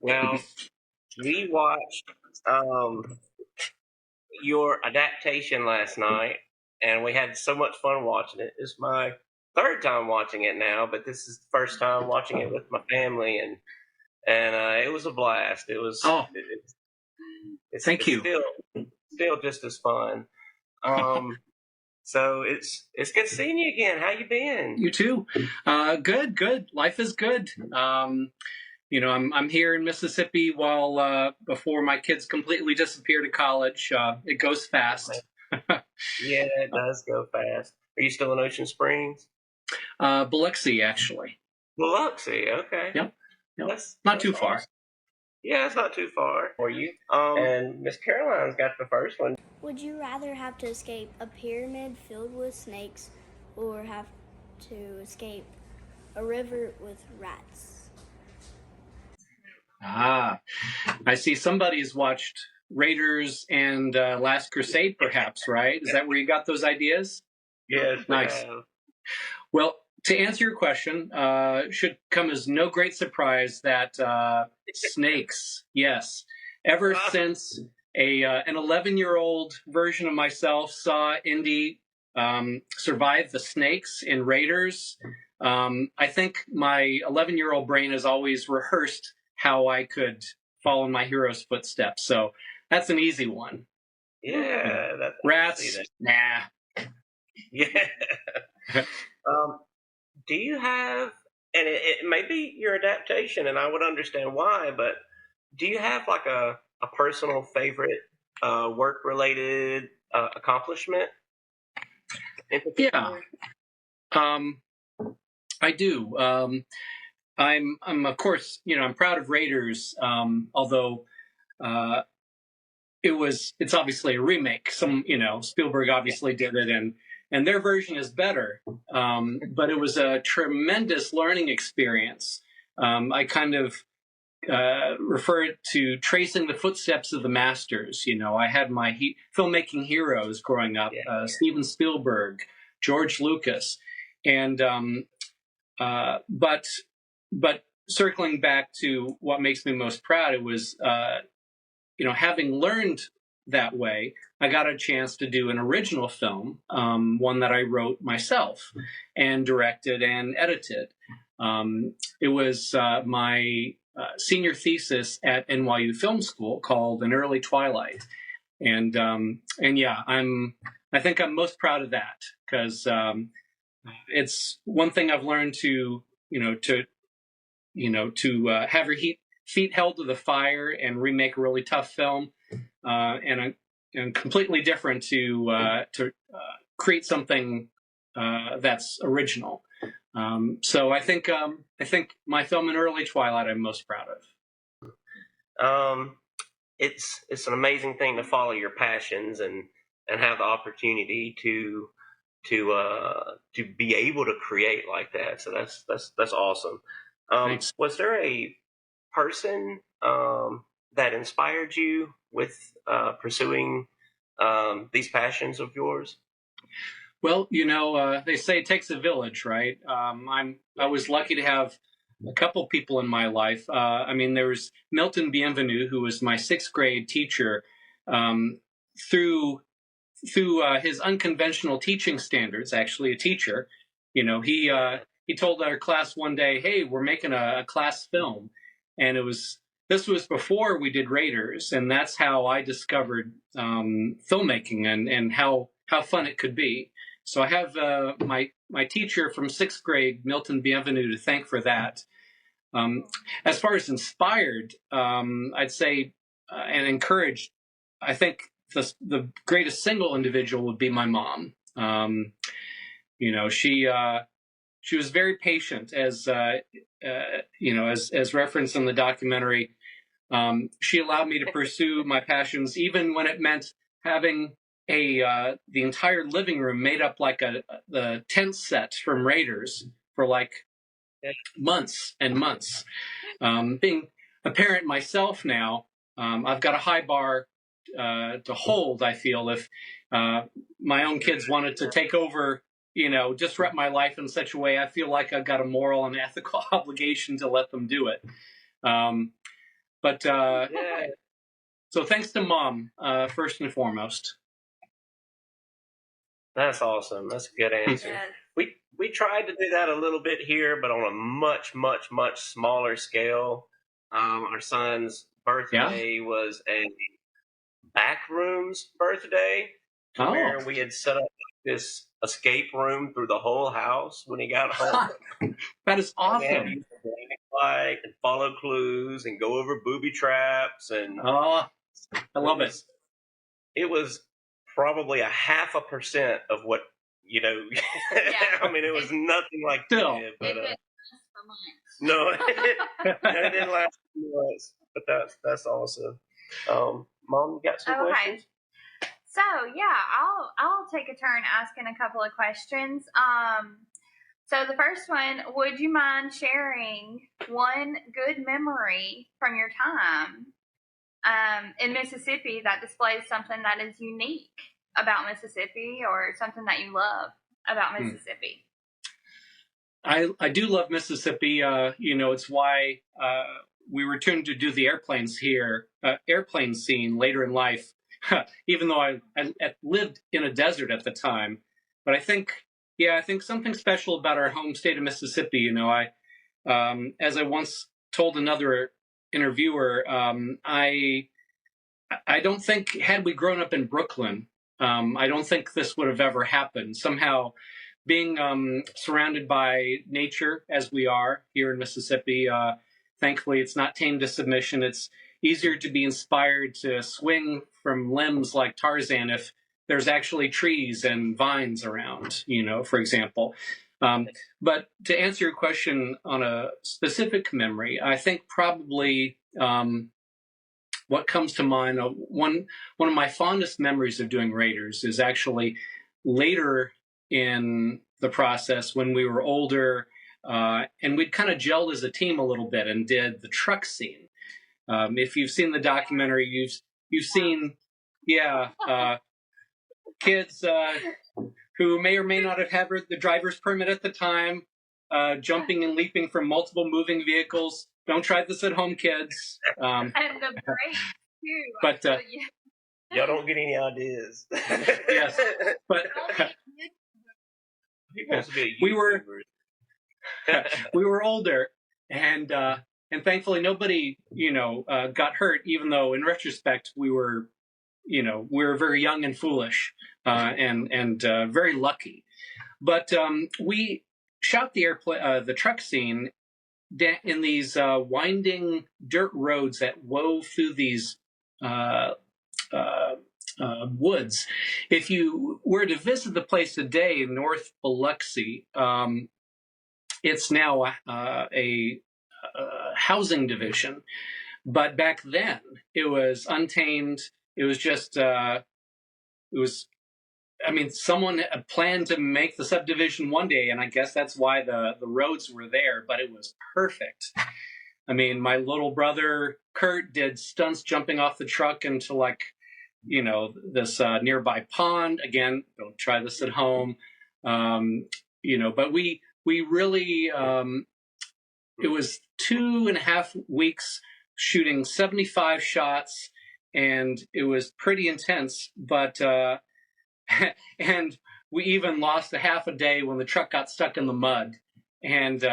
Well, we watched your adaptation last night, and we had so much fun watching it. It's my third time watching it now, but this is the first time watching it with my family, and it was a blast. It was. Oh, thank It's you. still just as fun. Um, so it's good seeing you again. How you been? You too. Good. Life is good. I'm here in Mississippi while before my kids completely disappear to college. It goes fast. Yeah, it does go fast. Are you still in Ocean Springs? Biloxi, actually. Biloxi, okay. Yep. That's not too awesome. far. Yeah, it's not too far for you. And Miss Caroline's got the first one. Would you rather have to escape a pyramid filled with snakes or have to escape a river with rats? I see somebody's watched Raiders and Last Crusade, perhaps, right? Is that where you got those ideas? Yes. Nice. Well, to answer your question, should come as no great surprise that snakes, yes. Ever since an 11-year-old version of myself saw Indy survive the snakes in Raiders, I think my 11-year-old brain has always rehearsed how I could follow in my hero's footsteps. So that's an easy one. Yeah. Rats, nah. Yeah. Do you have, and it may be your adaptation, and I would understand why, but do you have like a personal favorite work-related accomplishment? Yeah. I do. I'm of course, I'm proud of Raiders, although it's obviously a remake. Spielberg obviously did it, and their version is better. But it was a tremendous learning experience. I kind of refer it to tracing the footsteps of the masters. I had my filmmaking heroes growing up, Steven Spielberg, George Lucas, and but circling back to what makes me most proud, it was having learned that way, I got a chance to do an original film, one that I wrote myself and directed and edited. It was my senior thesis at NYU Film School called An Early Twilight, and yeah, I think I'm most proud of that because it's one thing I've learned to have your feet held to the fire and remake a really tough film, and completely different to create something that's original. So I think my film An Early Twilight I'm most proud of. It's an amazing thing to follow your passions and have the opportunity to be able to create like that. So that's awesome. Was there a person that inspired you with pursuing these passions of yours? Well, they say it takes a village, right? I was lucky to have a couple people in my life. There was Milton Bienvenu, who was my sixth grade teacher. Through his unconventional teaching standards, actually a teacher, he told our class one day, "Hey, we're making a class film," and this was before we did Raiders, and that's how I discovered filmmaking and how fun it could be. So I have my teacher from sixth grade, Milton Bienvenu, to thank for that. As far as inspired, I'd say and encouraged, I think the greatest single individual would be my mom. She was very patient, as referenced in the documentary. She allowed me to pursue my passions, even when it meant having the entire living room made up like the tent set from Raiders for like months and months. Being a parent myself now, I've got a high bar to hold. I feel if my own kids wanted to take over, disrupt my life in such a way, I feel like I've got a moral and ethical obligation to let them do it. But Yeah, so thanks to Mom, first and foremost. that's awesome. That's a good answer. Yes. We tried to do that a little bit here, but on a much, much, much smaller scale. Our son's birthday was a backrooms birthday, where we had set up this escape room through the whole house when he got home. That is awesome. And he used to like and follow clues and go over booby traps and I love it. It was probably 0.5% of what I mean, it was nothing like Still. that. But It didn't last for months. no, it didn't last for months. But that's awesome. Mom, you got some questions? So yeah, I'll take a turn asking a couple of questions. So the first one, would you mind sharing one good memory from your time in Mississippi that displays something that is unique about Mississippi or something that you love about Mississippi? I do love Mississippi. It's why we returned to do the airplane scene later in life, even though I lived in a desert at the time. But I think something special about our home state of Mississippi. As I once told another interviewer, I don't think, had we grown up in Brooklyn, I don't think this would have ever happened. Somehow, being surrounded by nature as we are here in Mississippi, thankfully it's not tamed to submission. It's easier to be inspired to swing from limbs like Tarzan if there's actually trees and vines around, for example. But to answer your question on a specific memory, I think probably what comes to mind, one of my fondest memories of doing Raiders is actually later in the process when we were older, and we'd kind of gelled as a team a little bit and did the truck scene. If you've seen the documentary, you've seen, kids who may or may not have had the driver's permit at the time, jumping and leaping from multiple moving vehicles. Don't try this at home, kids. And the break too. But y'all don't get any ideas. Yes, but we were older, and thankfully nobody got hurt. Even though in retrospect we were very young and foolish, and very lucky. But we shot the truck scene in these winding dirt roads that wove through these woods. If you were to visit the place today in North Biloxi, it's now a housing division. But back then, it was untamed. It was just, someone planned to make the subdivision one day, and I guess that's why the roads were there, but it was perfect. I mean, my little brother, Kurt, did stunts jumping off the truck into this nearby pond. Again, don't try this at home. But we really, it was 2.5 weeks shooting 75 shots, and it was pretty intense, but, and we even lost a half a day when the truck got stuck in the mud, and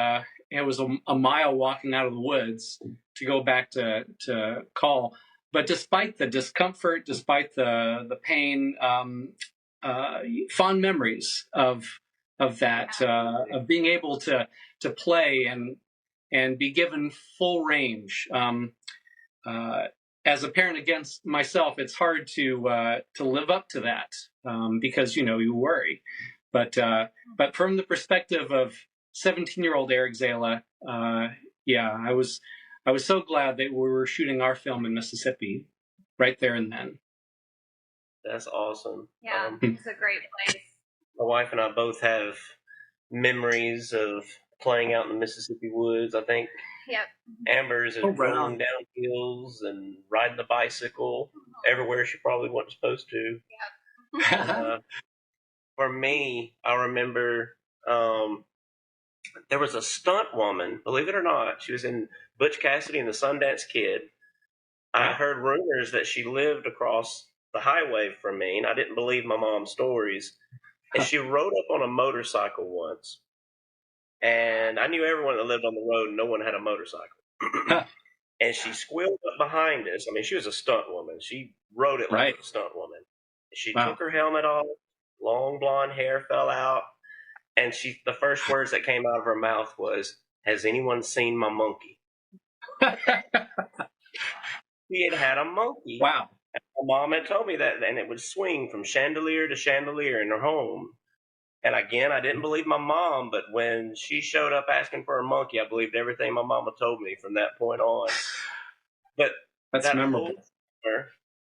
it was a mile walking out of the woods to go back to call. But despite the discomfort, despite the pain, fond memories of that, of being able to play and be given full range. As a parent against myself, it's hard to live up to that because you worry. But from the perspective of 17-year-old Eric Zala, I was so glad that we were shooting our film in Mississippi right there and then. That's awesome. Yeah, it's a great place. My wife and I both have memories of playing out in the Mississippi woods. I think Amber's is rolling down hills and riding the bicycle everywhere she probably wasn't supposed to. Yep. For me, I remember there was a stunt woman, believe it or not. She was in Butch Cassidy and the Sundance Kid. I heard rumors that she lived across the highway from me, and I didn't believe my mom's stories. And she rode up on a motorcycle once, and I knew everyone that lived on the road, and no one had a motorcycle. And she squealed up behind us. I mean, she was a stunt woman. She rode it like a stunt woman. She took her helmet off, long blonde hair fell out, and the first words that came out of her mouth was, "Has anyone seen my monkey?" We had a monkey. Wow. And my mom had told me that, and it would swing from chandelier to chandelier in her home. And again, I didn't believe my mom, but when she showed up asking for a monkey, I believed everything my mama told me from that point on. But that's memorable. Whole summer,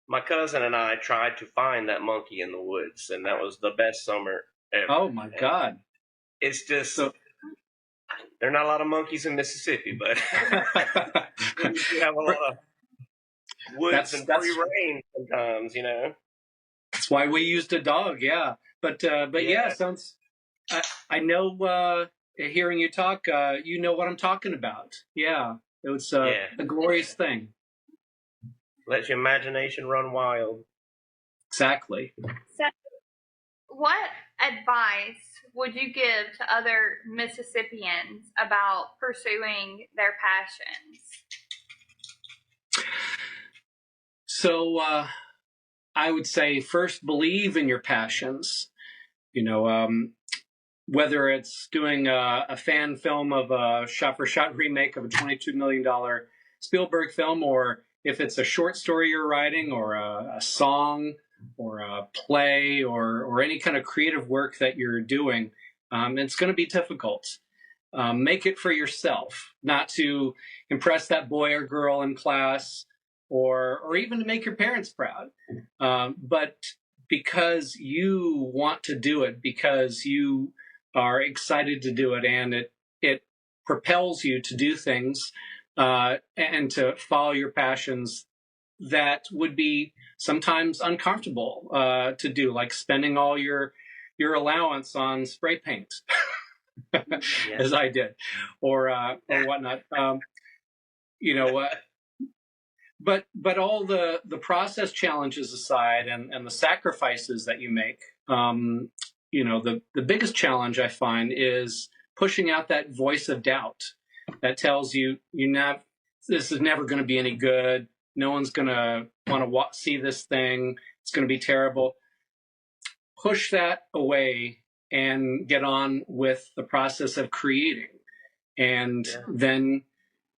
my cousin and I tried to find that monkey in the woods, and that was the best summer ever. Oh my God. It's just, there are not a lot of monkeys in Mississippi, but you have a lot of woods and free range sometimes, you know. That's why we used a dog, yeah. But yeah, sounds. I know. Hearing you talk, you know what I'm talking about. Yeah, it was a glorious thing. Let your imagination run wild. Exactly. So, what advice would you give to other Mississippians about pursuing their passions? So I would say first believe in your passions. You know, whether it's doing a fan film of a shot-for-shot remake of a $22 million Spielberg film, or if it's a short story you're writing, or a song, or a play, or any kind of creative work that you're doing, it's going to be difficult. Make it for yourself, not to impress that boy or girl in class, or even to make your parents proud, but because you want to do it, because you are excited to do it, and it propels you to do things and to follow your passions that would be sometimes uncomfortable to do, like spending all your allowance on spray paint, as I did, or whatnot. You know. But all the process challenges aside, and the sacrifices that you make, you know, the biggest challenge I find is pushing out that voice of doubt that tells you this is never going to be any good. No one's going to want to see this thing. It's going to be terrible. Push that away and get on with the process of creating, and then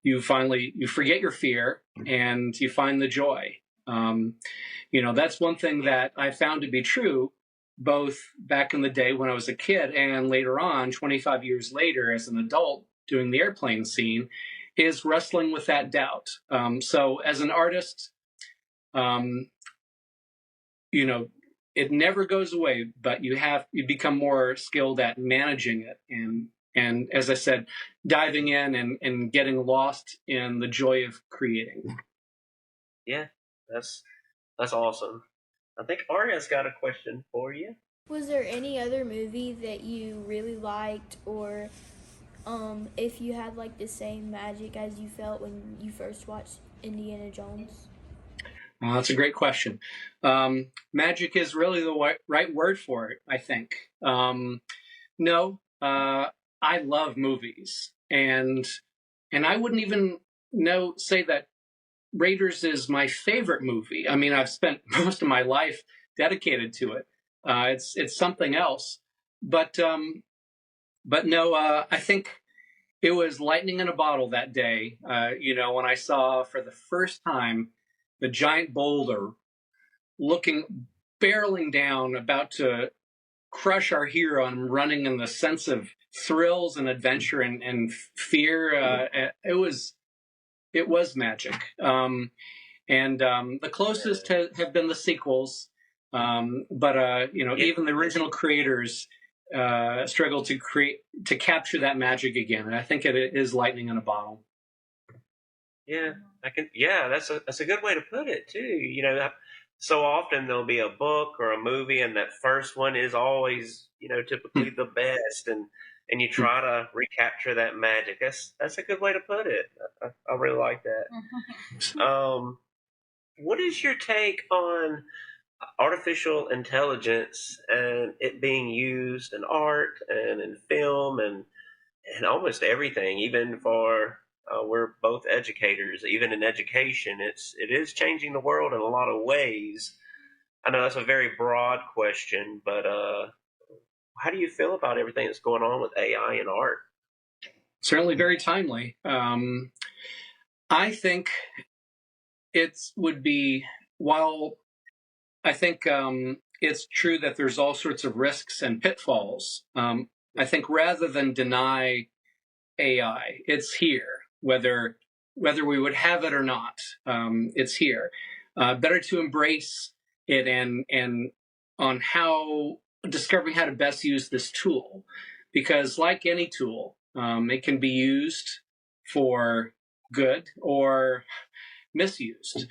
you forget your fear and you find the joy. You know, that's one thing that I found to be true, both back in the day when I was a kid and later on, 25 years later, as an adult doing the airplane scene, is wrestling with that doubt. So as an artist, you know, it never goes away, but you become more skilled at managing it, and as I said, diving in and getting lost in the joy of creating. Yeah, that's awesome. I think Arya's got a question for you. Was there any other movie that you really liked, or if you had like the same magic as you felt when you first watched Indiana Jones? That's a great question. Magic is really the right word for it, I think. No, I love movies, and I wouldn't even say that Raiders is my favorite movie. I mean, I've spent most of my life dedicated to it. It's something else, but no, I think it was lightning in a bottle that day. You know, when I saw for the first time the giant boulder barreling down, about to crush our hero, and running in the sense of thrills and adventure and fear. It was magic. And the closest have been the sequels. But you know, even the original creators struggled to capture that magic again. And I think it is lightning in a bottle. Yeah, that's a good way to put it too. You know, so often there'll be a book or a movie, and that first one is always, you know, typically the best, and you try to recapture that magic. That's a good way to put it. I really like that. what is your take on artificial intelligence and it being used in art and in film and almost everything, even for we're both educators, even in education, it is changing the world in a lot of ways. I know that's a very broad question, but how do you feel about everything that's going on with AI and art? Certainly very timely. I think it would be, while I think it's true that there's all sorts of risks and pitfalls, I think rather than deny AI, it's here, whether we would have it or not, it's here. Better to embrace it and on how discovering how to best use this tool, because like any tool, it can be used for good or misused.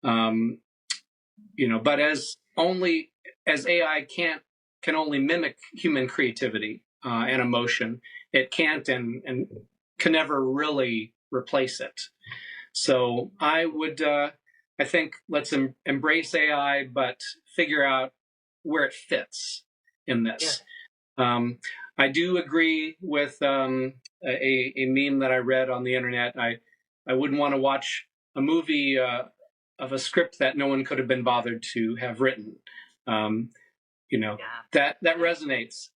But as AI can only mimic human creativity and emotion, it can't and can never really replace it. So I think let's embrace AI, but figure out where it fits in this. Yeah. I do agree with a meme that I read on the internet. I wouldn't want to watch a movie of a script that no one could have been bothered to have written. That resonates.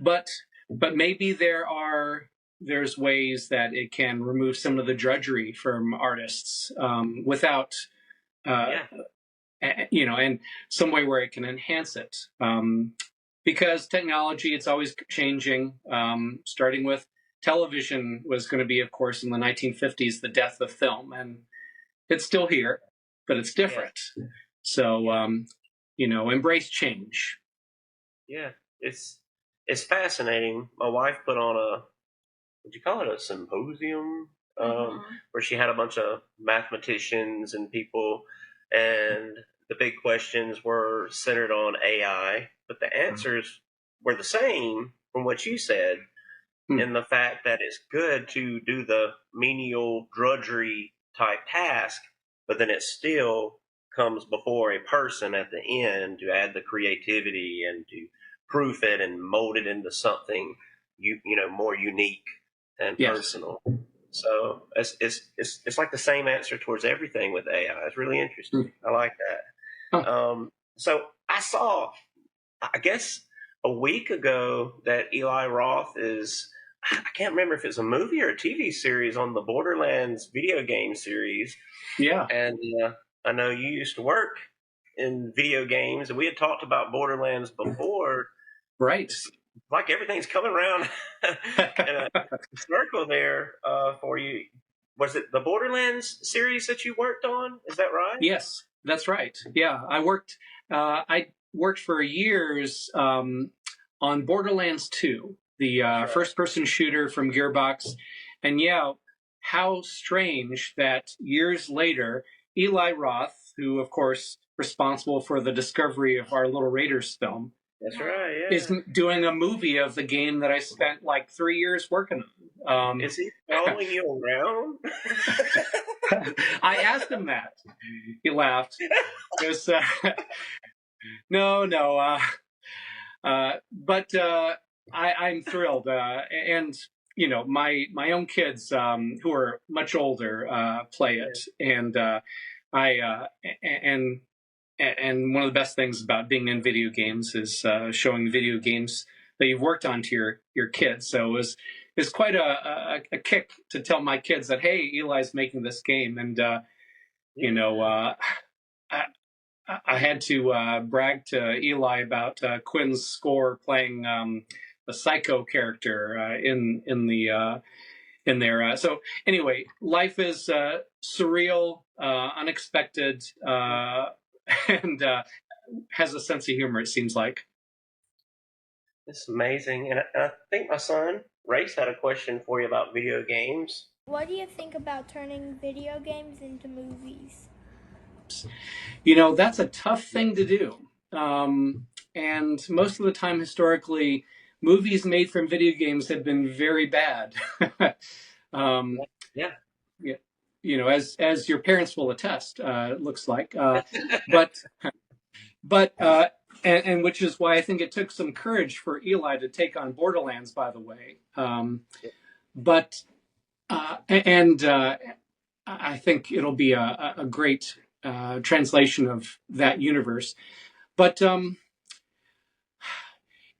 But maybe there's ways that it can remove some of the drudgery from artists without and some way where it can enhance it. Because technology, it's always changing, starting with television was going to be, of course, in the 1950s, the death of film. And it's still here, but it's different. So, embrace change. Yeah, it's fascinating. My wife put on would you call it a symposium? Where she had a bunch of mathematicians and people, and the big questions were centered on AI, but the answers were the same from what you said, in the fact that it's good to do the menial drudgery type task, but then it still comes before a person at the end to add the creativity and to proof it and mold it into something more unique and personal. So it's like the same answer towards everything with AI. It's really interesting. I like that. So I saw, I guess, a week ago that Eli Roth I can't remember if it's a movie or a TV series on the Borderlands video game series. Yeah. And I know you used to work in video games, and we had talked about Borderlands before. Right. It's like everything's coming around in a circle there for you. Was it the Borderlands series that you worked on? Is that right? Yes, that's right. Yeah, I worked for years on Borderlands 2, the first-person shooter from Gearbox. And how strange that years later, Eli Roth, who, of course, responsible for the discovery of our Little Raiders film, that's right, yeah, is doing a movie of the game that I spent like 3 years working on. Is he following you around? I asked him that. He laughed. Because, no. But I'm thrilled. And, my own kids who are much older play it. And and one of the best things about being in video games is showing the video games that you've worked on to your kids. So it was quite a kick to tell my kids that, hey, Eli's making this game. And, I had to brag to Eli about Quinn's score playing the Psycho character in there. So anyway, life is surreal, unexpected, and has a sense of humor, it seems like. It's amazing. And I think my son, Race, had a question for you about video games. What do you think about turning video games into movies? That's a tough thing to do. And most of the time, historically, movies made from video games have been very bad. as your parents will attest, it looks like. But and which is why I think it took some courage for Eli to take on Borderlands, by the way. But and I think it'll be a great translation of that universe. But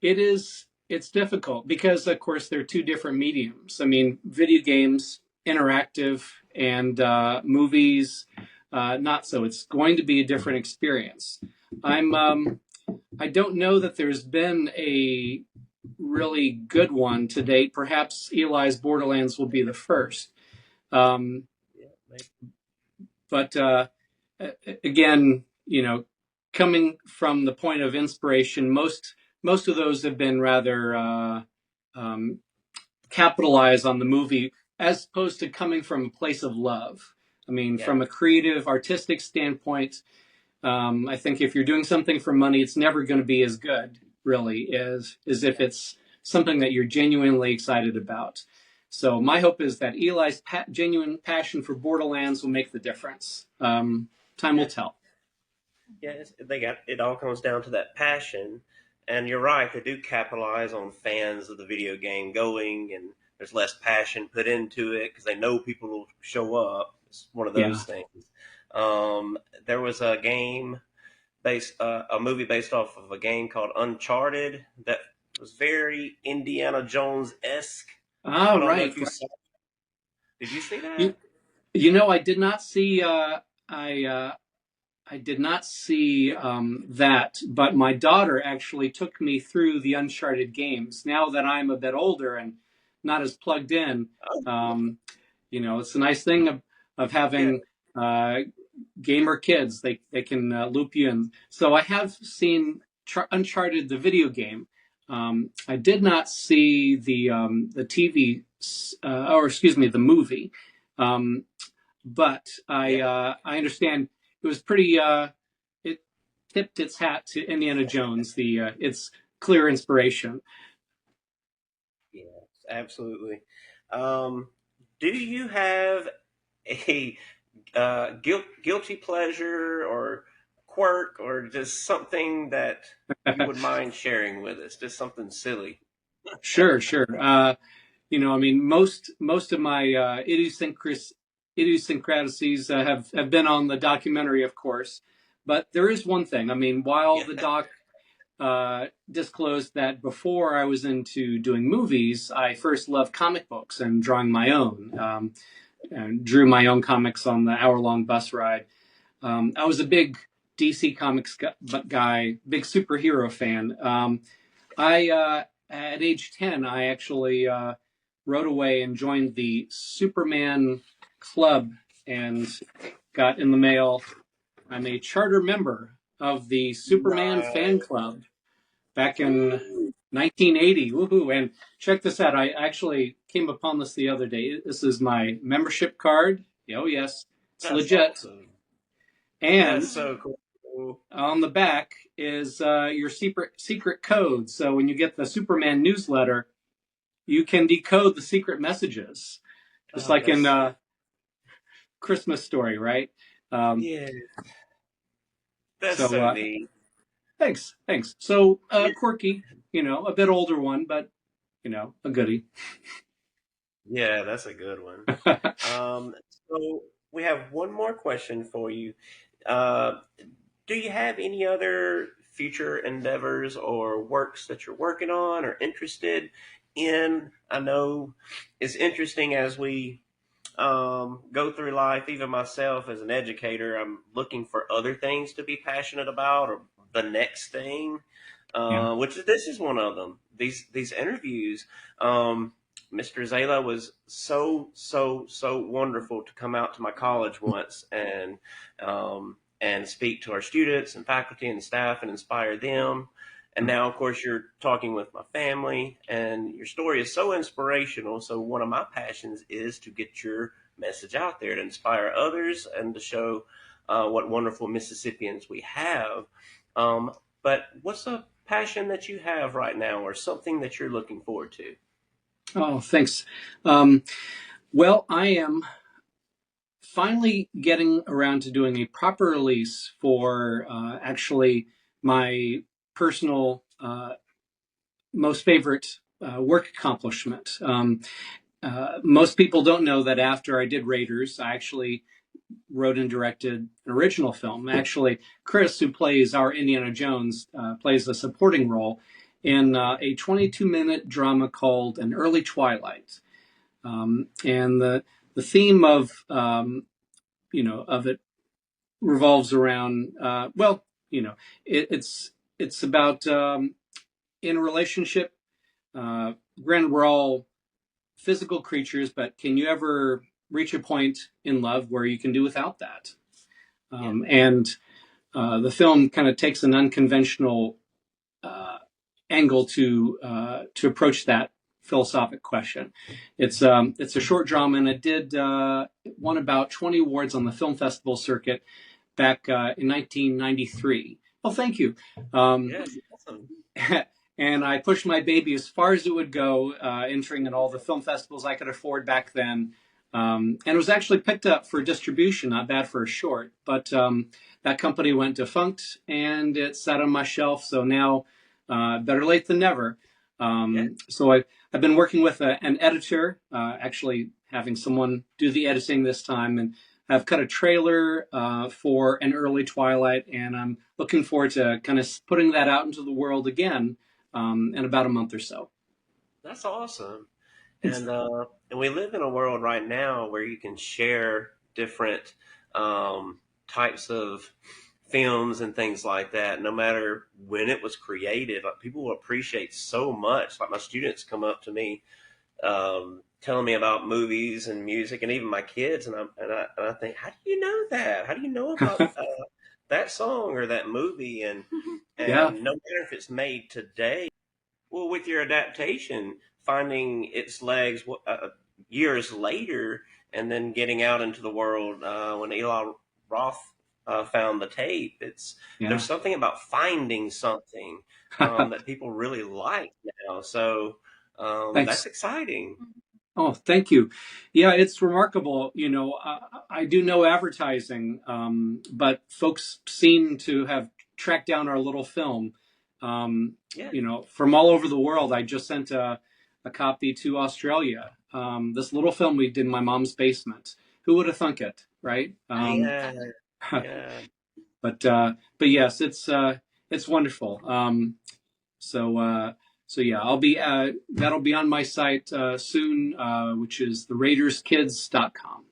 it's difficult because, of course, they're two different mediums. I mean, video games, interactive, and movies, not so. It's going to be a different experience. I don't know that there's been a really good one to date. Perhaps Eli's Borderlands will be the first. But again, coming from the point of inspiration, most of those have been rather capitalized on the movie, as opposed to coming from a place of love. I mean, from a creative, artistic standpoint, I think if you're doing something for money, it's never going to be as good, really, as if it's something that you're genuinely excited about. So my hope is that Eli's genuine passion for Borderlands will make the difference. Time will tell. Yeah, it all comes down to that passion. And you're right, they do capitalize on fans of the video game going, and there's less passion put into it because they know people will show up. It's one of those things. There was a movie based off of a game called Uncharted that was very Indiana Jones-esque. Oh, right. Did you see that? I did not see. I did not see that, but my daughter actually took me through the Uncharted games. Now that I'm a bit older and not as plugged in, it's a nice thing of having gamer kids. They can loop you in. So I have seen Uncharted the video game. I did not see the TV, the movie. But I understand it was pretty. It tipped its hat to Indiana Jones. Its clear inspiration. Yes, absolutely. Do you have a guilty pleasure or quirk or just something that you would mind sharing with us? Just something silly. Sure. Most of my idiosyncrasies have been on the documentary, of course. But there is one thing. I mean, while the doc disclosed that before I was into doing movies, I first loved comic books and drawing my own. And drew my own comics on the hour-long bus ride. I was a big DC Comics guy, big superhero fan. At age 10, I actually rode away and joined the Superman Club and got in the mail. I'm a charter member of the Superman fan club back in 1980. Woohoo! And check this out. I actually came upon this the other day. This is my membership card. Oh, yes. It's legit. Awesome. And that's so cool. On the back is your secret code. So when you get the Superman newsletter, you can decode the secret messages. Just like in Christmas Story, right? Yeah. That's so neat. Thanks. So quirky, a bit older one, but a goodie. Yeah, that's a good one. So we have one more question for you. Do you have any other future endeavors or works that you're working on or interested in? I know it's interesting as we go through life, even myself as an educator, I'm looking for other things to be passionate about or the next thing, which this is one of them. These interviews, Mr. Zala was so wonderful to come out to my college once and speak to our students and faculty and staff and inspire them. And now, of course, you're talking with my family, and your story is so inspirational. So one of my passions is to get your message out there to inspire others and to show what wonderful Mississippians we have. But what's a passion that you have right now or something that you're looking forward to? Oh, thanks. Well, I am finally getting around to doing a proper release for actually my personal most favorite work accomplishment. Most people don't know that after I did Raiders, I actually wrote and directed an original film. Actually, Chris, who plays our Indiana Jones, plays a supporting role in a 22-minute drama called An Early Twilight. And the theme of of it revolves around it's about in a relationship. Granted, we're all physical creatures, but can you ever reach a point in love where you can do without that? And the film kind of takes an unconventional angle to approach that philosophic question. It's a short drama, and it won about 20 awards on the film festival circuit back in 1993. Well, thank you. Yes, awesome. And I pushed my baby as far as it would go, entering in all the film festivals I could afford back then. And it was actually picked up for distribution, not bad for a short. But that company went defunct, and it sat on my shelf. So now, better late than never. So I've been working with an editor, actually having someone do the editing this time. And I've cut a trailer for An Early Twilight, and I'm looking forward to kind of putting that out into the world again in about a month or so. That's awesome. And we live in a world right now where you can share different types of films and things like that, no matter when it was created. Like, people will appreciate so much. Like, my students come up to me telling me about movies and music, and even my kids, and I think, how do you know that? How do you know about that song or that movie? And no matter if it's made today, well, with your adaptation, finding its legs years later, and then getting out into the world when Eli Roth found the tape. There's something about finding something that people really like now. So that's exciting. Oh, thank you. Yeah, it's remarkable. I do know advertising, but folks seem to have tracked down our little film. From all over the world. I just sent a copy to Australia. This little film we did in my mom's basement. Who would have thunk it, right? Yeah. But yes, it's wonderful. So yeah, I'll be that'll be on my site soon, which is theraiderskids.com.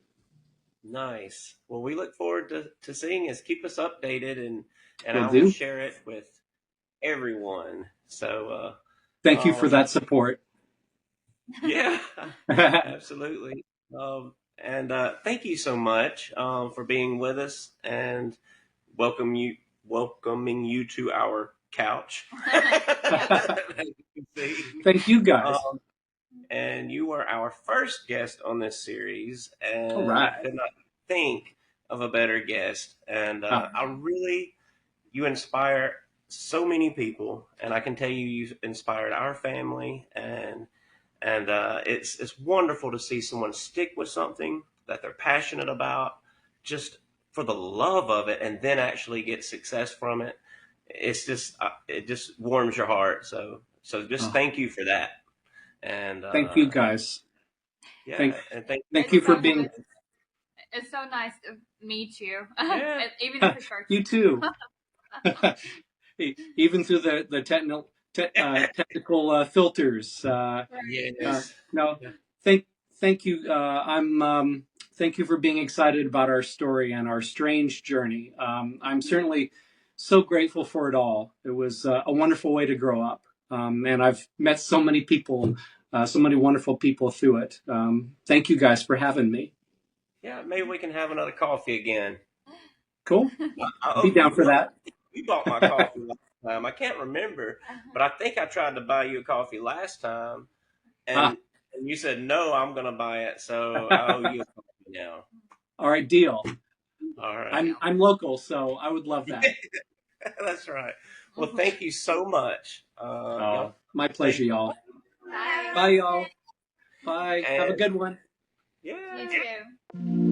Nice. Well, we look forward to seeing us. Keep us updated, and I do. will share it with everyone. So thank you for that support. Yeah, absolutely. And thank you so much for being with us, and welcoming you to our couch. Thank you, guys. And you were our first guest on this series, and all right. I could not think of a better guest. And you inspire so many people, and I can tell you've inspired our family, and it's wonderful to see someone stick with something that they're passionate about, just for the love of it, and then actually get success from it. It's just it just warms your heart. So just thank you for that. And thank you, guys. Yeah, thank you for being. It's so nice to meet you. Yeah. Even if it's virtual. You too. Even through the technical filters. Yes. No, thank you. Thank you for being excited about our story and our strange journey. I'm certainly so grateful for it all. It was a wonderful way to grow up, and I've met so many people, so many wonderful people through it. Thank you guys for having me. Yeah, maybe we can have another coffee again. Cool. I'll be down for that. You bought my coffee last time. I can't remember, but I think I tried to buy you a coffee last time, and you said, no, I'm going to buy it, so I owe you a coffee now. All right, deal. All right. I'm local, so I would love that. That's right. Well, thank you so much. My pleasure, y'all. Bye. Bye, y'all. Bye. Have a good one. Yeah. You too.